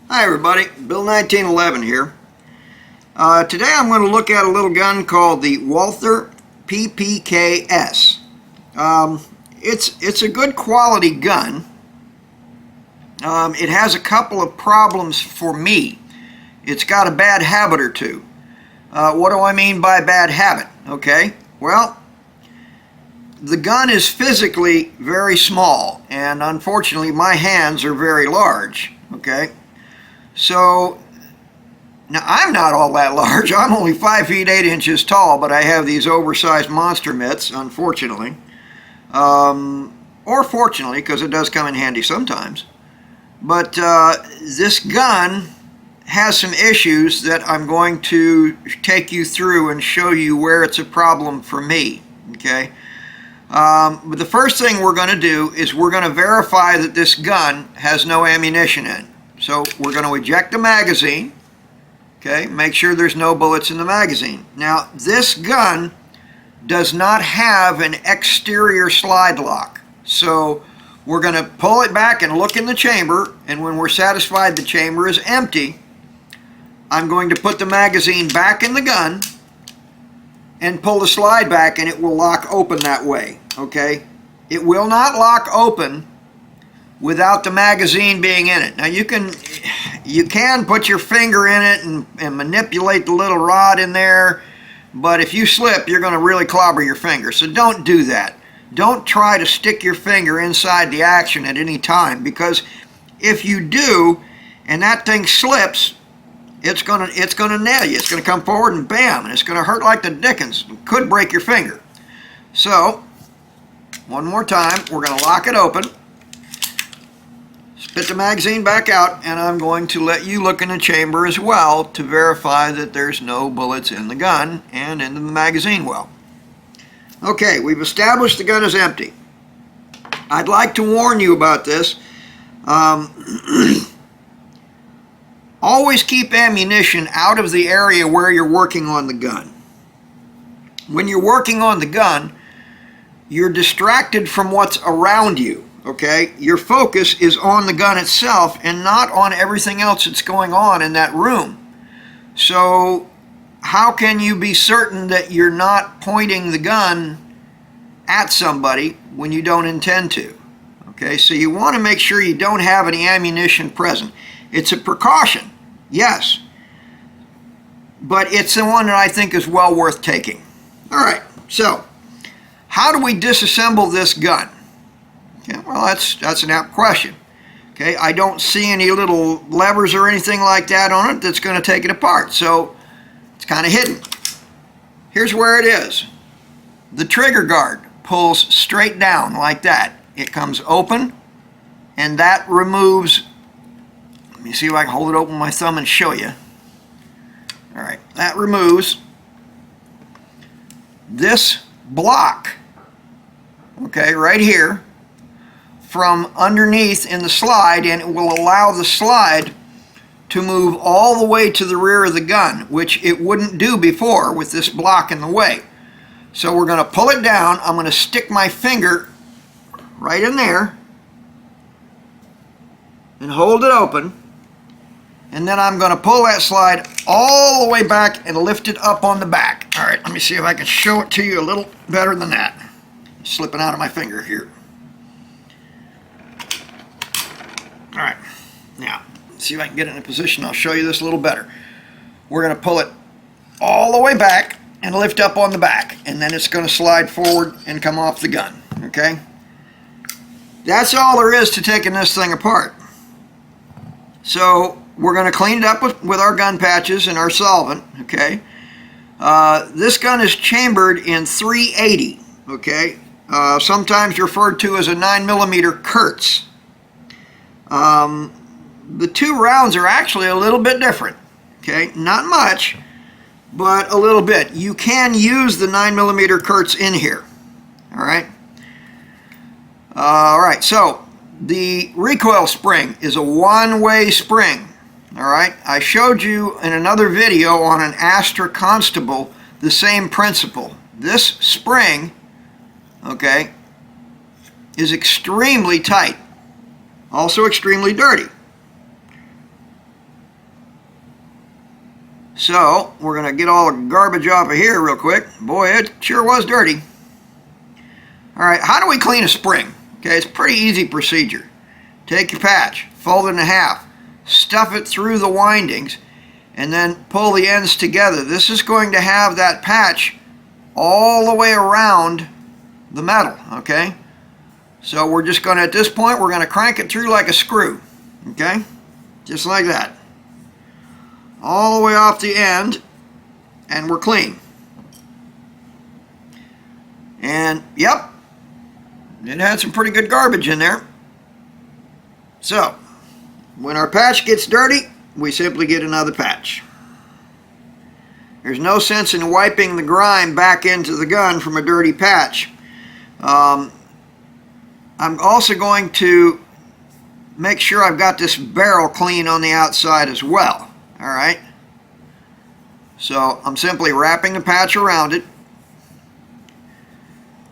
Hi everybody, Bill 1911 here. Today I'm going to look at a little gun called the Walther PPK-S. It's a good quality gun. It has a couple of problems for me. It's got a bad habit or two. What do I mean by bad habit? Okay, well, the gun is physically very small, and unfortunately my hands are very large. Okay, so now I'm not all that large. I'm only 5 feet 8 inches tall, but I have these oversized monster mitts, unfortunately, or fortunately, because it does come in handy sometimes. But this gun has some issues that I'm going to take you through and show you where it's a problem for me. Okay. But the first thing we're going to do is we're going to verify that this gun has no ammunition in. So we're going to eject the magazine. Okay, make sure there's no bullets in the magazine. Now this gun does not have an exterior slide lock. So we're going to pull it back and look in the chamber, and when we're satisfied the chamber is empty, I'm going to put the magazine back in the gun and pull the slide back, and it will lock open that way. Okay, it will not lock open without the magazine being in it. Now you can put your finger in it and manipulate the little rod in there, but if you slip you're going to really clobber your finger, so don't do that. Don't try to stick your finger inside the action at any time, because if you do and that thing slips, it's gonna nail you. It's gonna come forward and bam, and it's gonna hurt like the dickens. It could break your finger. So one more time, we're gonna lock it open, spit the magazine back out, and I'm going to let you look in the chamber as well to verify that there's no bullets in the gun and in the magazine well. Okay, we've established the gun is empty. I'd like to warn you about this. Always keep ammunition out of the area where you're working on the gun. When you're working on the gun, you're distracted from what's around you, okay? Your focus is on the gun itself and not on everything else that's going on in that room. So how can you be certain that you're not pointing the gun at somebody when you don't intend to? Okay, so you want to make sure you don't have any ammunition present. It's a precaution, yes, but it's the one that I think is well worth taking. All right, so how do we disassemble this gun? Okay, well, that's an apt question. Okay, I don't see any little levers or anything like that on it that's going to take it apart, so it's kind of hidden. Here's where it is. The trigger guard pulls straight down like that. It comes open, and that removes. Let me see if I can hold it open with my thumb and show you. All right, that removes this block, okay, right here, from underneath in the slide, and it will allow the slide to move all the way to the rear of the gun, which it wouldn't do before with this block in the way. So we're going to pull it down. I'm going to stick my finger right in there and hold it open, and then I'm going to pull that slide all the way back and lift it up on the back. All right, let me see if I can show it to you a little better than that. It's slipping out of my finger here. All right, now see if I can get it in a position. I'll show you this a little better. We're going to pull it all the way back and lift up on the back, and then it's going to slide forward and come off the gun. Okay, that's all there is to taking this thing apart. So we're going to clean it up with our gun patches and our solvent. Okay, this gun is chambered in 380. Okay, sometimes referred to as a 9mm Kurtz. The two rounds are actually a little bit different. Okay, not much, but a little bit. You can use the 9mm Kurtz in here. All right, so the recoil spring is a one-way spring. All right, I showed you in another video on an Astra Constable the same principle. This spring, okay, is extremely tight, also extremely dirty. So we're going to get all the garbage off of here real quick. Boy, it sure was dirty. All right, how do we clean a spring? Okay, it's a pretty easy procedure. Take your patch, fold it in half, stuff it through the windings, and then pull the ends together. This is going to have that patch all the way around the metal, okay? So we're just going to, at this point, we're going to crank it through like a screw, okay? Just like that. All the way off the end, and we're clean. And, yep, it had some pretty good garbage in there. So, when our patch gets dirty, we simply get another patch. There's no sense in wiping the grime back into the gun from a dirty patch. I'm also going to make sure I've got this barrel clean on the outside as well. Alright, so I'm simply wrapping the patch around it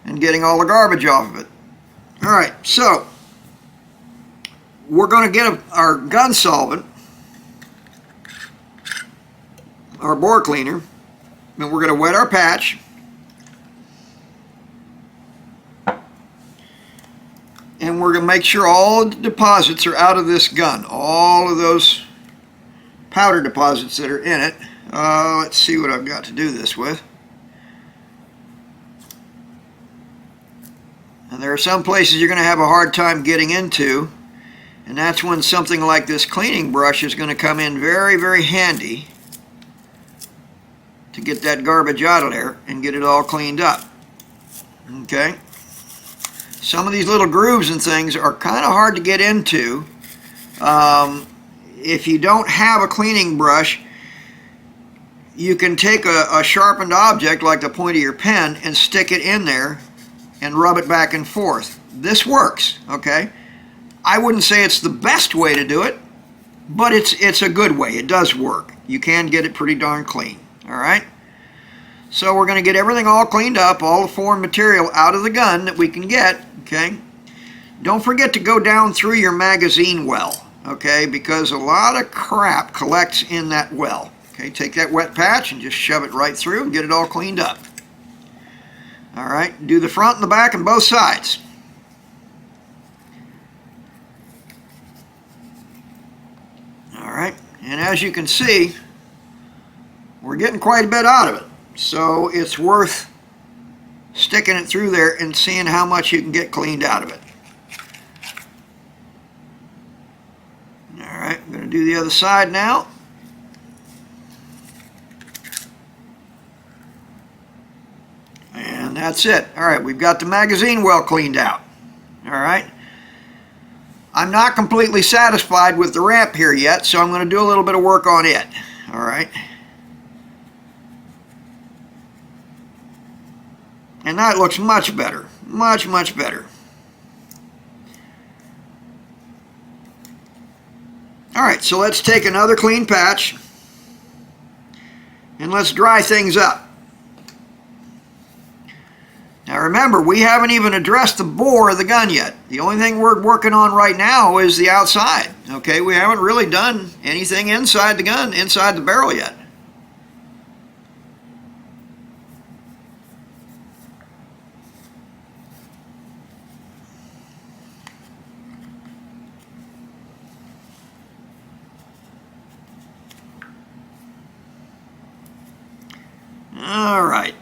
and getting all the garbage off of it. Alright, so we're going to get our gun solvent, our bore cleaner, and we're going to wet our patch. And we're going to make sure all the deposits are out of this gun, all of those powder deposits that are in it. Let's see what I've got to do this with. And there are some places you're going to have a hard time getting into, and that's when something like this cleaning brush is going to come in very, very handy to get that garbage out of there and get it all cleaned up. Okay? Some of these little grooves and things are kind of hard to get into. If you don't have a cleaning brush, you can take a sharpened object like the point of your pen and stick it in there and rub it back and forth. This works, okay? I wouldn't say it's the best way to do it, but it's a good way. It does work. You can get it pretty darn clean, all right? So we're going to get everything all cleaned up, all the foreign material out of the gun that we can get, okay? Don't forget to go down through your magazine well. Okay, because a lot of crap collects in that well. Okay, take that wet patch and just shove it right through and get it all cleaned up. All right, do the front and the back and both sides. All right, and as you can see, we're getting quite a bit out of it. So it's worth sticking it through there and seeing how much you can get cleaned out of it. Alright, I'm going to do the other side now. And that's it. Alright, we've got the magazine well cleaned out. Alright. I'm not completely satisfied with the ramp here yet, so I'm going to do a little bit of work on it. Alright. And that looks much better. Much, much better. Alright, so let's take another clean patch and let's dry things up. Now remember, we haven't even addressed the bore of the gun yet. The only thing we're working on right now is the outside. Okay, we haven't really done anything inside the gun, inside the barrel yet. Alright.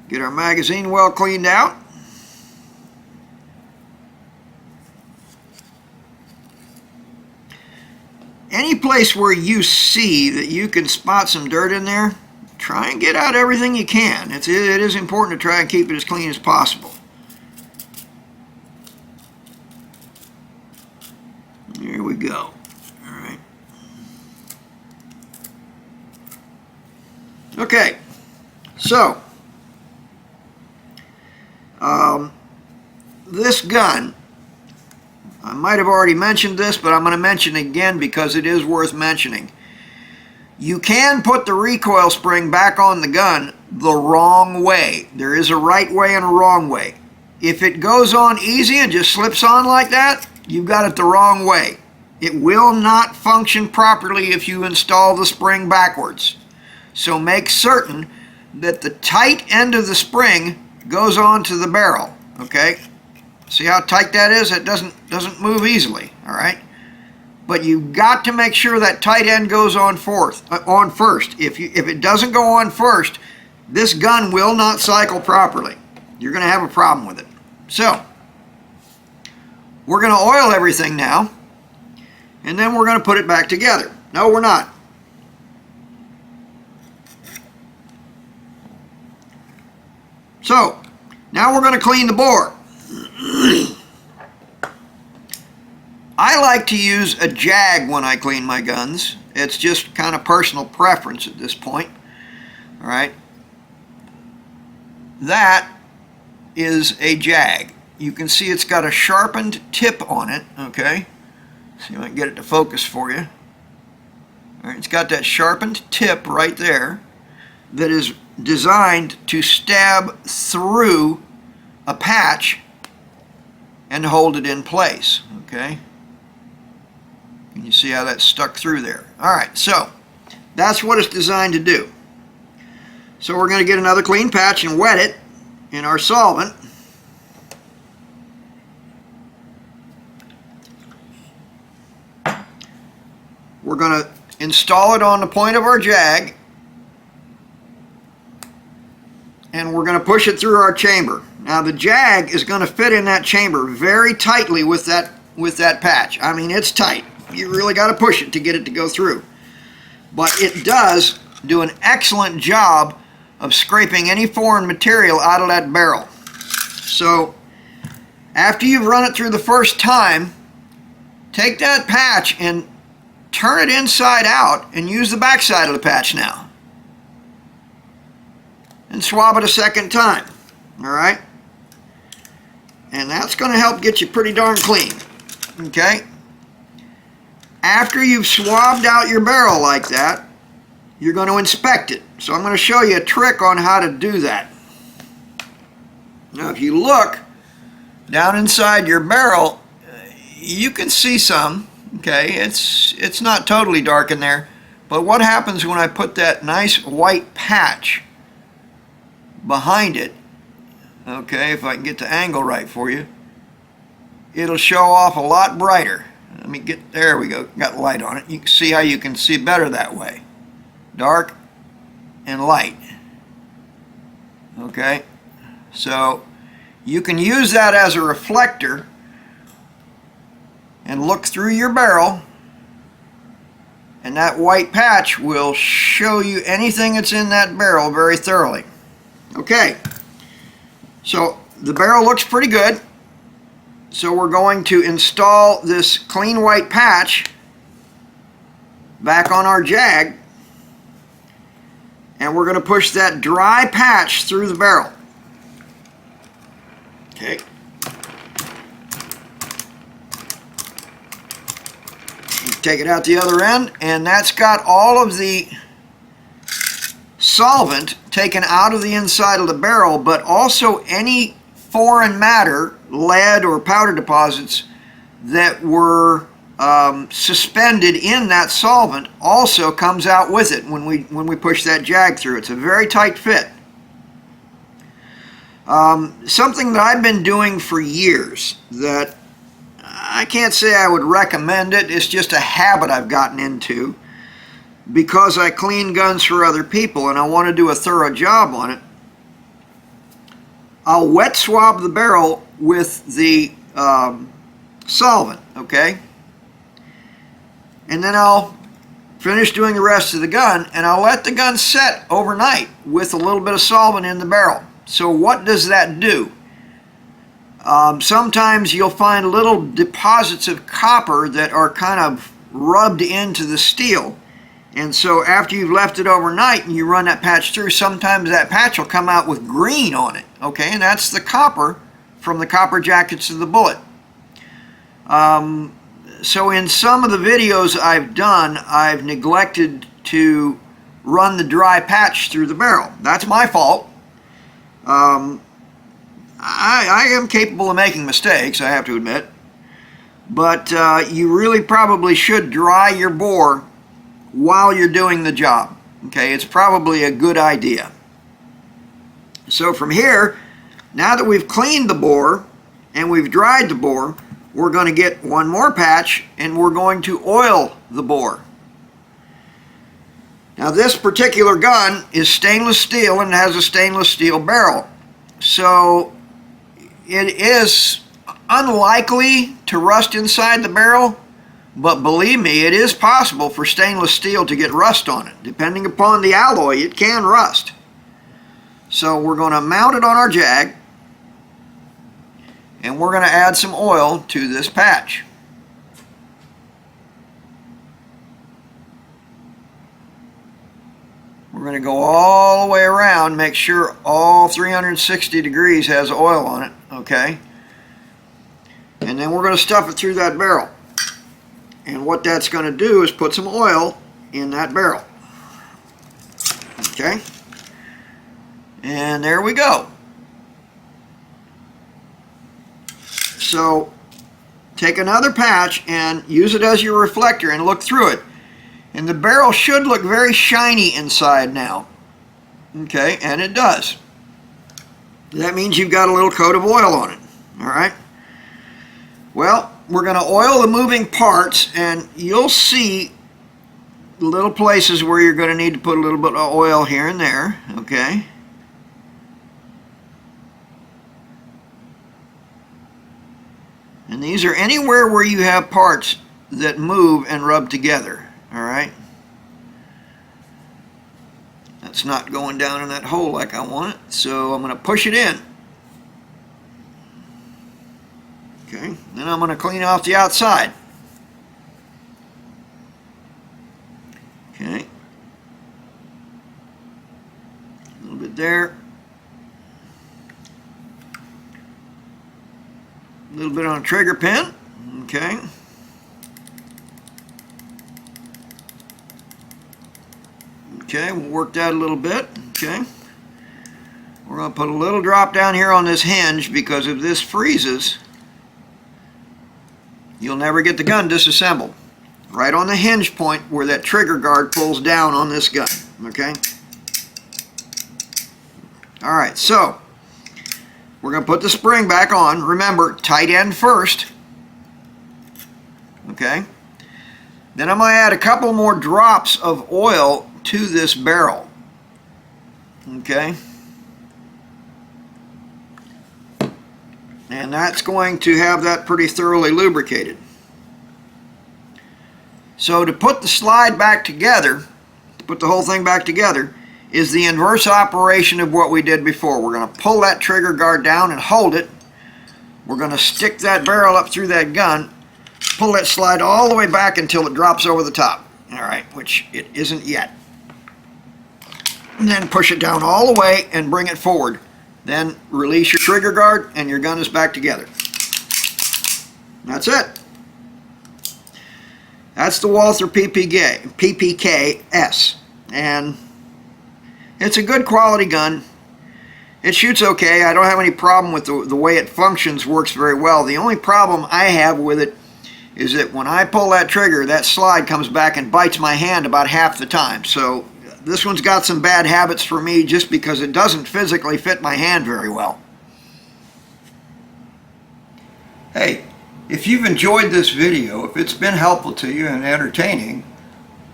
Get our magazine well cleaned out. Any place where you see that you can spot some dirt in there, try and get out everything you can. It is important to try and keep it as clean as possible. Here we go. Alright. Okay, so this gun, I might have already mentioned this, but I'm going to mention it again because it is worth mentioning. You can put the recoil spring back on the gun the wrong way. There is a right way and a wrong way. If it goes on easy and just slips on like that, you've got it the wrong way. It will not function properly if you install the spring backwards. So make certain that the tight end of the spring goes onto the barrel, okay? See how tight that is? It doesn't move easily, all right? But you've got to make sure that tight end goes on first. If it doesn't go on first, this gun will not cycle properly. You're going to have a problem with it. So, we're going to oil everything now, and then we're going to put it back together. No, we're not. So, now we're going to clean the bore. I like to use a jag when I clean my guns. It's just kind of personal preference at this point. All right. That is a jag. You can see it's got a sharpened tip on it, okay? See if I can get it to focus for you. All right, it's got that sharpened tip right there that is designed to stab through a patch and hold it in place, okay? Can you see how that's stuck through there? All right, so that's what it's designed to do. So we're going to get another clean patch and wet it in our solvent. We're going to install it on the point of our jag, and we're going to push it through our chamber. Now the jag is going to fit in that chamber very tightly with that patch. I mean, it's tight. You really got to push it to get it to go through. But it does do an excellent job of scraping any foreign material out of that barrel. So after you've run it through the first time, take that patch and turn it inside out and use the back side of the patch now. And swab it a second time. All right? And that's going to help get you pretty darn clean. Okay? After you've swabbed out your barrel like that, you're going to inspect it. So I'm going to show you a trick on how to do that. Now if you look down inside your barrel, you can see some. Okay, it's not totally dark in there, but what happens when I put that nice white patch behind it, okay, if I can get the angle right for you, it'll show off a lot brighter. Let me get, there we go, got light on it. You can see how you can see better that way. Dark and light. Okay, so you can use that as a reflector and look through your barrel, and that white patch will show you anything that's in that barrel very thoroughly. Okay, so the barrel looks pretty good, so we're going to install this clean white patch back on our jag, and we're going to push that dry patch through the barrel. Okay. Take it out the other end, and that's got all of the solvent taken out of the inside of the barrel, but also any foreign matter, lead or powder deposits that were suspended in that solvent also comes out with it when we push that jag through. It's a very tight fit. Something that I've been doing for years that I can't say I would recommend it. It's just a habit I've gotten into because I clean guns for other people and I want to do a thorough job on it. I'll wet swab the barrel with the solvent, okay? And then I'll finish doing the rest of the gun, and I'll let the gun set overnight with a little bit of solvent in the barrel. So what does that do? Sometimes you'll find little deposits of copper that are kind of rubbed into the steel. And so after you've left it overnight and you run that patch through, sometimes that patch will come out with green on it. Okay, and that's the copper from the copper jackets of the bullet. So in some of the videos I've done, I've neglected to run the dry patch through the barrel. That's my fault. I am capable of making mistakes, I have to admit. but you really probably should dry your bore while you're doing the job. Okay, it's probably a good idea. So from here, now that we've cleaned the bore and we've dried the bore, we're going to get one more patch and we're going to oil the bore. Now this particular gun is stainless steel and has a stainless steel barrel. So it is unlikely to rust inside the barrel, but believe me, it is possible for stainless steel to get rust on it. Depending upon the alloy, it can rust. So we're going to mount it on our jag, and we're going to add some oil to this patch. We're going to go all the way around, make sure all 360 degrees has oil on it, okay? And then we're going to stuff it through that barrel. And what that's going to do is put some oil in that barrel. Okay? And there we go. So take another patch and use it as your reflector and look through it. And the barrel should look very shiny inside now. Okay, and it does. That means you've got a little coat of oil on it. Alright? Well, we're going to oil the moving parts, and you'll see little places where you're going to need to put a little bit of oil here and there. Okay? And these are anywhere where you have parts that move and rub together. Alright? That's not going down in that hole like I want it, so I'm going to push it in. Okay, then I'm going to clean off the outside. Okay. A little bit there. A little bit on a trigger pin. Okay. Okay, we'll work that a little bit. Okay. We're going to put a little drop down here on this hinge, because if this freezes, you'll never get the gun disassembled. Right on the hinge point where that trigger guard pulls down on this gun. Okay? Alright, so we're going to put the spring back on. Remember, tight end first. Okay? Then I'm going to add a couple more drops of oil to this barrel. Okay? And that's going to have that pretty thoroughly lubricated. So to put the slide back together, to put the whole thing back together, is the inverse operation of what we did before. We're going to pull that trigger guard down and hold it. We're going to stick that barrel up through that gun, pull that slide all the way back until it drops over the top. Alright, which it isn't yet. And then push it down all the way and bring it forward. Then release your trigger guard and your gun is back together. That's it. That's the Walther PPK-S. And it's a good quality gun. It shoots okay. I don't have any problem with the way it functions. Works very well. The only problem I have with it is that when I pull that trigger, that slide comes back and bites my hand about half the time. So this one's got some bad habits for me just because it doesn't physically fit my hand very well. Hey, if you've enjoyed this video, if it's been helpful to you and entertaining,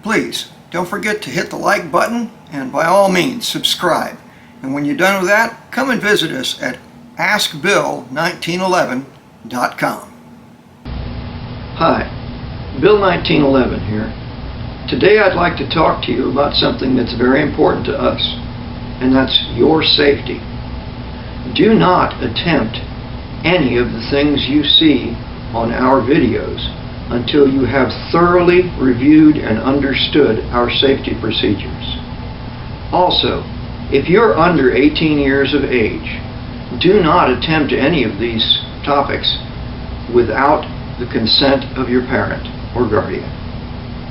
please don't forget to hit the like button and by all means subscribe. And when you're done with that, come and visit us at askbill1911.com. Hi, Bill1911 here. Today I'd like to talk to you about something that's very important to us, and that's your safety. Do not attempt any of the things you see on our videos until you have thoroughly reviewed and understood our safety procedures. Also, if you're under 18 years of age, do not attempt any of these topics without the consent of your parent or guardian.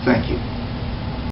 Thank you.